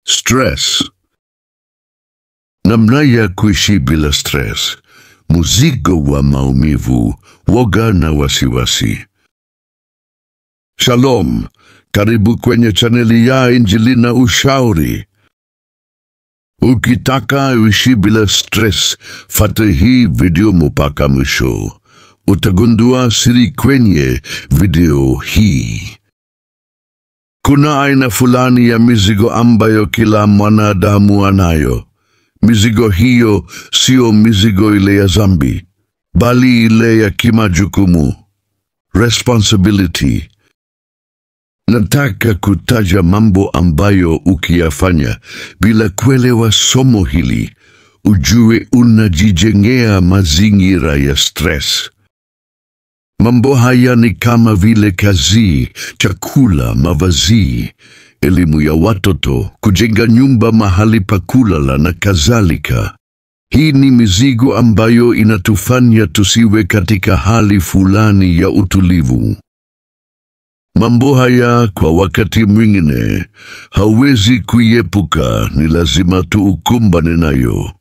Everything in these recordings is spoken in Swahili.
Stress. Namna ya kuishi bila stress. Mzigo wa maumivu, woga na wasiwasi. Shalom. Karibu kwenye chaneli ya Injili na Ushauri. Ukitaka uishi bila stress, fuata hii video mpaka mwisho. Utagundua siri kwenye video hii. Kuna aina fulani ya mizigo ambayo kila mwanadamu anayo. Mizigo hiyo sio mizigo ile ya dhambi, bali ile ya kimajukumu. Responsibility. Nataka kutaja mambo ambayo ukiyafanya bila kuelewa somo hili, ujue unajijengea mazingira ya stress. Mambo haya ni kama vile kazi, chakula, mavazi, elimu ya watoto, kujenga nyumba, mahali pa kulala na kadhalika. Hii ni mizigo ambayo inatufanya tusiwe katika hali fulani ya utulivu. Mambo haya kwa wakati mwingine hauwezi kuiepuka, ni lazima tuukumbane nayo.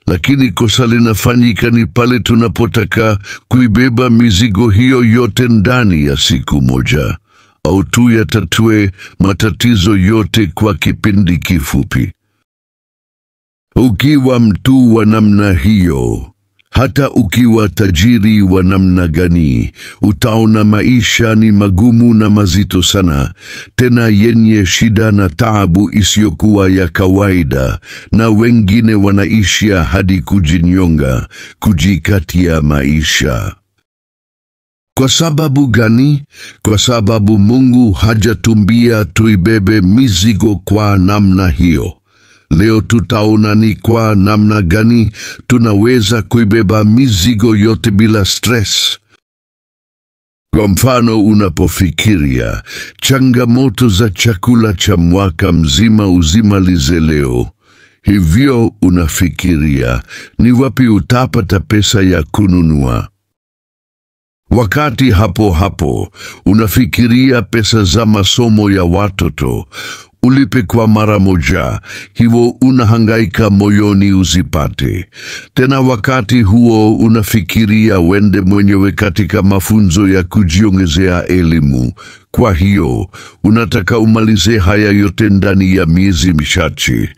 Lakini kosa linafanyika ni pale tunapotaka kuibeba mizigo hiyo yote ndani ya siku moja, au tuyatatue matatizo yote kwa kipindi kifupi. Ukiwa mtu wa namna hiyo, hata ukiwa tajiri wa namna gani, utaona maisha ni magumu na mazito sana, tena yenye shida na taabu isiyokuwa ya kawaida, na wengine wanaishia hadi kujinyonga, kujikatia maisha. Kwa sababu gani? Kwa sababu Mungu hajatumbia tuibebe mizigo kwa namna hiyo. Leo tutaona ni kwa namna gani tunaweza kuibeba mizigo yote bila stress. Kwa mfano, unapofikiria changamoto za chakula cha mwaka mzima uzimalize leo, hivyo unafikiria ni wapi utapata pesa ya kununua. Wakati hapo hapo unafikiria pesa za masomo ya watoto, ulipe kwa mara moja, hivyo unahangaika moyoni uzipate. Tena wakati huo unafikiria wende mwenyewe katika mafunzo ya kujiongezea elimu. Kwa hiyo unataka umalize haya yote ndani ya miezi michache.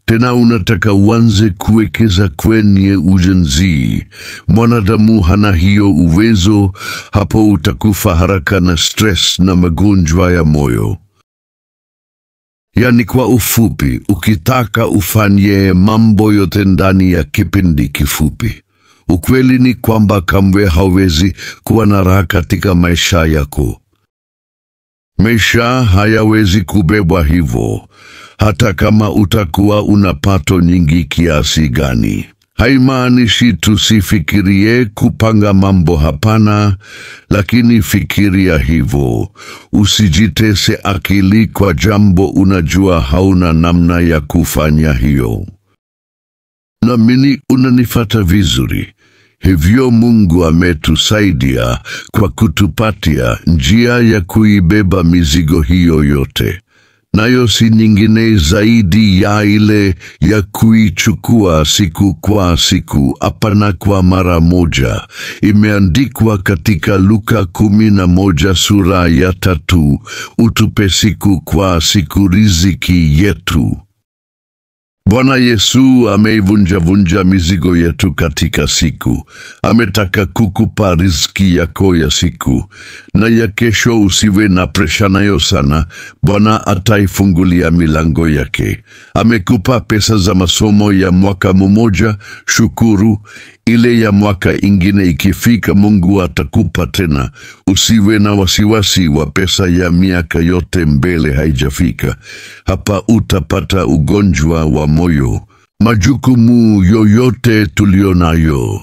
Tena unataka uanze kuwekeza kwenye ujenzi. Mwanadamu hana hiyo uwezo, hapo utakufa haraka na stress na magonjwa ya moyo. Yani kwa ufupi, ukitaka ufanye mambo yote ndani ya kipindi kifupi, ukweli ni kwamba kamwe hawezi kuwa na raha katika maisha yako. Maisha hayawezi kubebwa hivyo, hata kama utakuwa una pato nyingi kiasi gani. Haimaanishi tusifikirie kupanga mambo, hapana, lakini fikiria hivyo. Usijitese akili kwa jambo unajua hauna namna ya kufanya hiyo. Naamini unanifata vizuri. Hivyo Mungu ametusaidia kwa kutupatia njia ya kuibeba mizigo hiyo yote. Nayo si nyingine zaidi ya ile ya kuichukua siku kwa siku, hapana kwa mara moja. Imeandikwa katika Luka 11 sura ya 3, utupe siku kwa siku riziki yetu. Bwana Yesu ameivunja mizigo yetu katika siku. Ametaka kukupa riziki yako ya siku, na ya kesho usiwe na presha nayo sana. Bwana ataifungulia milango yake. Amekupa pesa za masomo ya mwaka mmoja, shukuru. Ile ya mwaka ingine ikifika, Mungu atakupa tena. Usiwe na wasiwasi wa pesa ya miaka yote mbele haijafika. Hapa utapata ugonjwa wa moyo. Majukumu yoyote tulionayo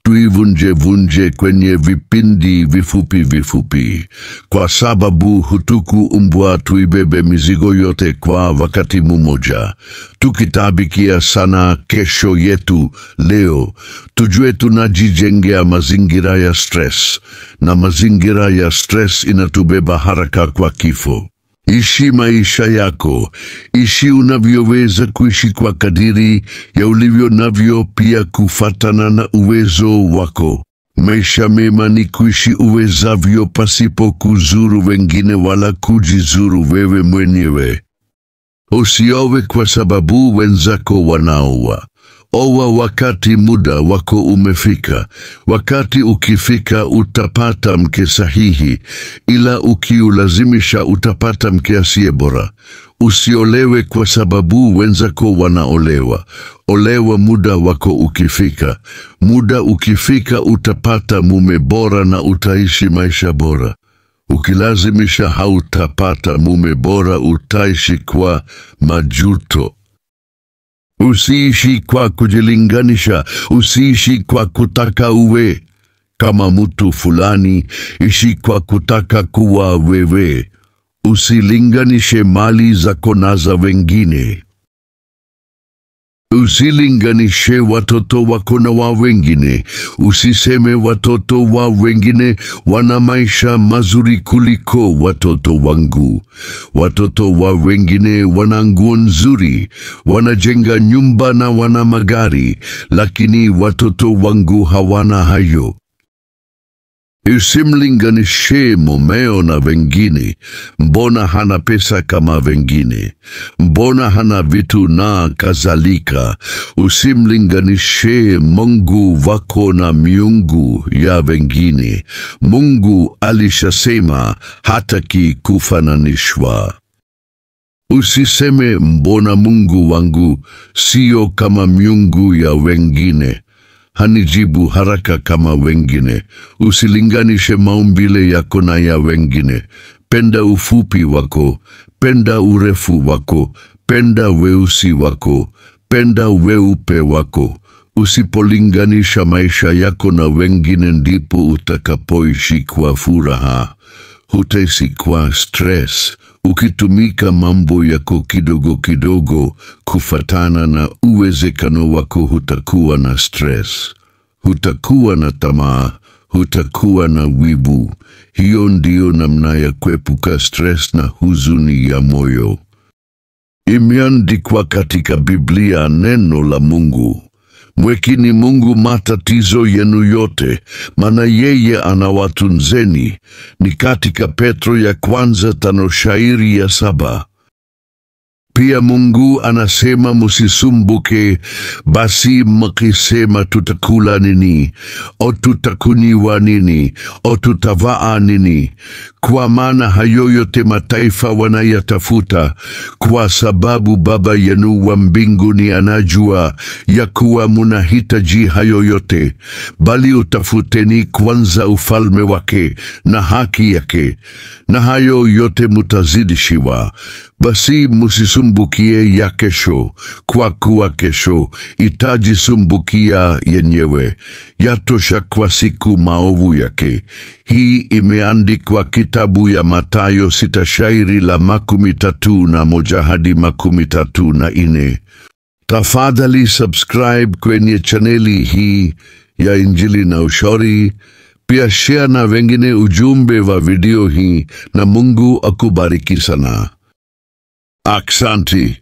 tuivunje kwenye vipindi vifupi, kwa sababu hutukuumbwa tuibebe mizigo yote kwa wakati mmoja. Tukitabikia sana kesho yetu leo, tujue tunajijengea mazingira ya stress, na mazingira ya stress inatubeba haraka kwa kifo. Ishi maisha yako, ishi unavyoweza kuishi kwa kadiri ya ulivyo navyo, pia kufatana na uwezo wako. Maisha mema ni kuishi uwezavyo pasipo kuzuru wengine wala kujizuru wewe mwenyewe. Usiowe kwa sababu wenzako wanaoa. Oa wakati muda wako umefika. Wakati ukifika utapata mke sahihi, ila ukiulazimisha utapata mke asiye bora. Usiolewe kwa sababu wenzako wanaolewa. Olewa muda wako ukifika. Muda ukifika utapata mume bora na utaishi maisha bora. Ukilazimisha hautapata mume bora, utaishi kwa majuto. Usiishi kwa kujilinganisha, usiishi kwa kutaka uwe kama mtu fulani, ishi kwa kutaka kuwa wewe. Usilinganishe mali zako na za wengine. Usilinganishe watoto wako na wa wengine. Usiseme watoto wa wengine wana maisha mazuri kuliko watoto wangu. Watoto wa wengine wana nguo nzuri, wanajenga nyumba na wana magari, lakini watoto wangu hawana hayo. Usimlinganishe mumeo na wengine. Mbona hana pesa kama wengine? Mbona hana vitu na kadhalika? Usimlinganishe Mungu wako na miungu ya wengine. Mungu alishasema hataki kufananishwa. Usiseme mbona Mungu wangu sio kama miungu ya wengine, hanijibu haraka kama wengine. Usilinganishe maumbile yako na ya wengine. Penda ufupi wako, penda urefu wako, penda weusi wako, penda weupe wako. Usipolinganisha maisha yako na wengine ndipo utakapoishi kwa furaha. Hutaishi kwa stress. Ukitumika mambo yako kidogo kidogo kufatana na uwezekano wako, hutakuwa na stress, hutakuwa na tamaa, hutakuwa na wivu. Hiyo ndio namna ya kuepuka stress na huzuni ya moyo. Imeandikwa katika Biblia, neno la Mungu: mwekeni Mungu matatizo yenu yote, maana yeye anawatunzeni. Ni katika Petro ya kwanza 5 shairi ya 7. Pia Mungu anasema musisumbuke basi mkisema tutakula nini, o tutakunywa nini, o tutavaa nini, kwa maana hayo yote mataifa wanayatafuta, kwa sababu Baba yenu wa mbinguni anajua ya kuwa munahitaji hayo yote. Bali utafuteni kwanza ufalme wake na haki yake, na hayo yote mutazidishiwa. Basi musisumbukie ya kesho, kwa kuwa kesho itajisumbukia yenyewe. Yatosha kwa siku maovu yake. Hii imeandikwa kitabu ya Mathayo 6 shairi la 31 hadi 34. Tafadhali subscribe kwenye chaneli hii ya Injili na Ushauri. Pia share na wengine ujumbe wa video hii, na Mungu akubariki sana. Aksanti.